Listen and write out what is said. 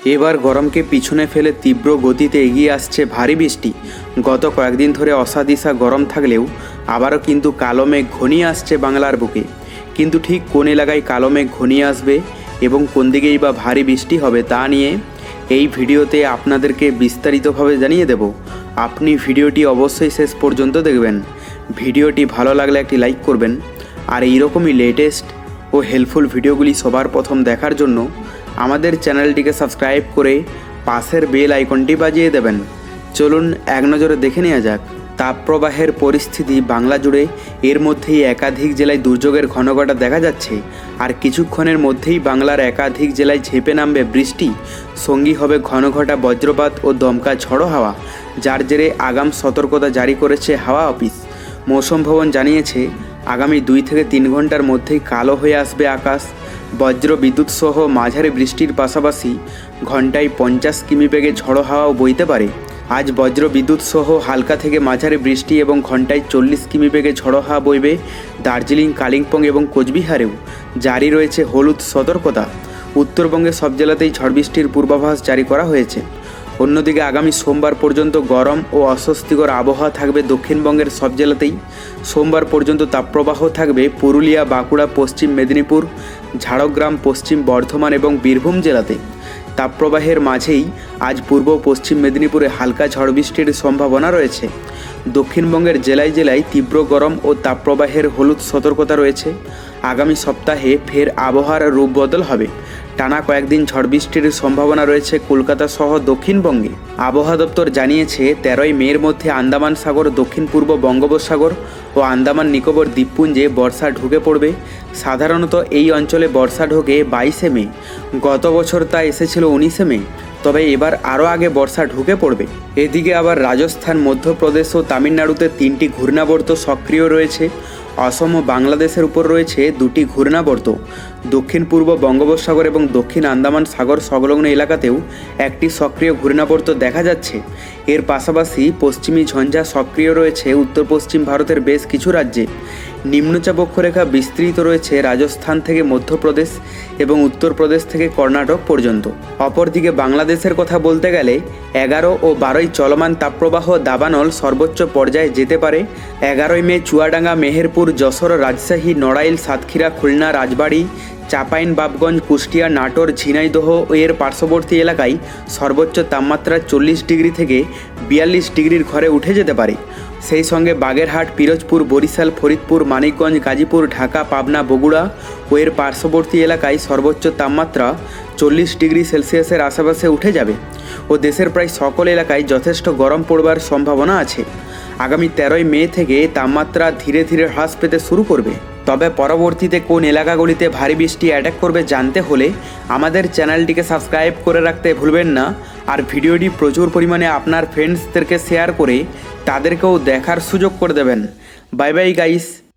এবার গরমকে পিছনে ফেলে তীব্র গতিতে এগিয়ে আসছে ভারী বৃষ্টি। গত কয়েকদিন ধরে অসাদিশা গরম থাকলেও আবারও কিন্তু কালো মেঘ ঘনিয়ে আসছে বাংলার বুকে। কিন্তু ঠিক কোন এলাকায় কালো মেঘ ঘনিয়ে আসবে এবং কোন দিকেই বা ভারী বৃষ্টি হবে তা নিয়ে এই ভিডিওতে আপনাদেরকে বিস্তারিতভাবে জানিয়ে দেব। আপনি ভিডিওটি অবশ্যই শেষ পর্যন্ত দেখবেন। ভিডিওটি ভালো লাগলে একটি লাইক করবেন, আর এইরকমই লেটেস্ট ও হেল্পফুল ভিডিওগুলি সবার প্রথম দেখার জন্য আমাদের চ্যানেলটিকে সাবস্ক্রাইব করে পাশের বেল আইকনটি বাজিয়ে দেবেন। চলুন এক নজরে দেখে নেওয়া যাক তাপপ্রবাহের পরিস্থিতি বাংলা জুড়ে। এর মধ্যেই একাধিক জেলায় দুর্যোগের ঘনঘটা দেখা যাচ্ছে, আর কিছুক্ষণের মধ্যেই বাংলার একাধিক জেলায় ঝেঁপে নামবে বৃষ্টি। সঙ্গী হবে ঘনঘটা বজ্রপাত ও দমকা ঝড়ো হাওয়া, যার জেরে আগাম সতর্কতা জারি করেছে হাওয়া অফিস। মৌসুম ভবন জানিয়েছে আগামী 2 থেকে 3 ঘন্টার মধ্যেই কালো হয়ে আসবে আকাশ। বজ্র বিদ্যুৎ সহ মাঝারি বৃষ্টির পাশাপাশি ঘন্টায় 50 কিমি বেগে ঝড়ো হাওয়াও বইতে পারে। আজ বজ্র বিদ্যুৎ সহ হালকা থেকে মাঝারি বৃষ্টি এবং ঘন্টায় 40 কিমি বেগে ঝড়ো হাওয়া বইবে। দার্জিলিং, কালিম্পং এবং কোচবিহারেও জারি রয়েছে হলুদ সতর্কতা। উত্তরবঙ্গে সব জেলাতেই ঝড় বৃষ্টির পূর্বাভাস জারি করা হয়েছে। অন্যদিকে আগামী সোমবার পর্যন্ত গরম ও অস্বস্তিকর আবহাওয়া থাকবে দক্ষিণবঙ্গের সব জেলাতেই। সোমবার পর্যন্ত তাপপ্রবাহ থাকবে পুরুলিয়া, বাঁকুড়া, পশ্চিম মেদিনীপুর, ঝাড়গ্রাম, পশ্চিম বর্ধমান এবং বীরভূম জেলাতে। তাপপ্রবাহের মাঝেই আজ পূর্ব পশ্চিম মেদিনীপুরে হালকা ঝড় বৃষ্টির সম্ভাবনা রয়েছে। দক্ষিণবঙ্গের জেলায় জেলায় তীব্র গরম ও তাপপ্রবাহের হলুদ সতর্কতা রয়েছে। আগামী সপ্তাহে ফের আবহাওয়ার রূপ বদল হবে। টানা কয়েকদিন ঝড় বৃষ্টির সম্ভাবনা রয়েছে কলকাতা সহ দক্ষিণবঙ্গে। আবহাওয়া দপ্তর জানিয়েছে 13ই মের মধ্যে আন্দামান সাগর, দক্ষিণ পূর্ব বঙ্গোপসাগর ও আন্দামান নিকোবর দ্বীপপুঞ্জে বর্ষা ঢুকে পড়বে। সাধারণত এই অঞ্চলে বর্ষা ঢোকে 22শে মে। গত বছর তা এসেছিল 19শে মে, তবে এবার আরও আগে বর্ষা ঢুকে পড়বে। এদিকে আবার রাজস্থান, মধ্যপ্রদেশ ও তামিলনাড়ুতে 3টি ঘূর্ণাবর্ত সক্রিয় রয়েছে। অসম ও বাংলাদেশের উপর রয়েছে 2টি ঘূর্ণাবর্ত। দক্ষিণ পূর্ব বঙ্গোপসাগর এবং দক্ষিণ আন্দামান সাগর সংলগ্ন এলাকাতেও একটি সক্রিয় ঘূর্ণাবর্ত দেখা যাচ্ছে। এর পাশাপাশি পশ্চিমী ঝঞ্ঝা সক্রিয় রয়েছে উত্তর পশ্চিম ভারতের বেশ কিছু রাজ্যে। নিম্নচাপ অক্ষরেখা বিস্তৃত রয়েছে রাজস্থান থেকে মধ্যপ্রদেশ এবং উত্তরপ্রদেশ থেকে কর্ণাটক পর্যন্ত। অপরদিকে বাংলাদেশের কথা বলতে গেলে 11 ও 12ই চলমান তাপপ্রবাহ দাবানল সর্বোচ্চ পর্যায়ে যেতে পারে। 11ই মে চুয়াডাঙ্গা, মেহেরপুর, যশোর, রাজশাহী, নড়াইল, সাতক্ষীরা, খুলনা, রাজবাড়ী, চাঁপাইনবাবগঞ্জ, কুষ্টিয়া, নাটোর, ঝিনাইদহ ও এর পার্শ্ববর্তী এলাকায় সর্বোচ্চ তাপমাত্রা 40 ডিগ্রি থেকে 42 ডিগ্রির ঘরে উঠে যেতে পারে। সেই সঙ্গে বাগেরহাট, পিরোজপুর, বরিশাল, ফরিদপুর, মানিকগঞ্জ, গাজীপুর, ঢাকা, পাবনা, বগুড়া ও এর পার্শ্ববর্তী এলাকায় সর্বোচ্চ তাপমাত্রা 40 ডিগ্রি সেলসিয়াসের আশেপাশে উঠে যাবে ও দেশের প্রায় সকল এলাকায় যথেষ্ট গরম পড়বার সম্ভাবনা আছে। আগামী 13ই মে থেকে তাপমাত্রা ধীরে ধীরে হ্রাস পেতে শুরু করবে। তবে পরবর্তীতে কোন এলাকাগুলিতে ভারী বৃষ্টি অ্যাটাক করবে জানতে হলে আমাদের চ্যানেলটিকে সাবস্ক্রাইব করে রাখতে ভুলবেন না। আর ভিডিওটি প্রচুর পরিমাণে আপনার ফ্রেন্ডসদেরকে শেয়ার করে তাদেরকেও দেখার সুযোগ করে দেবেন। Bye bye guys.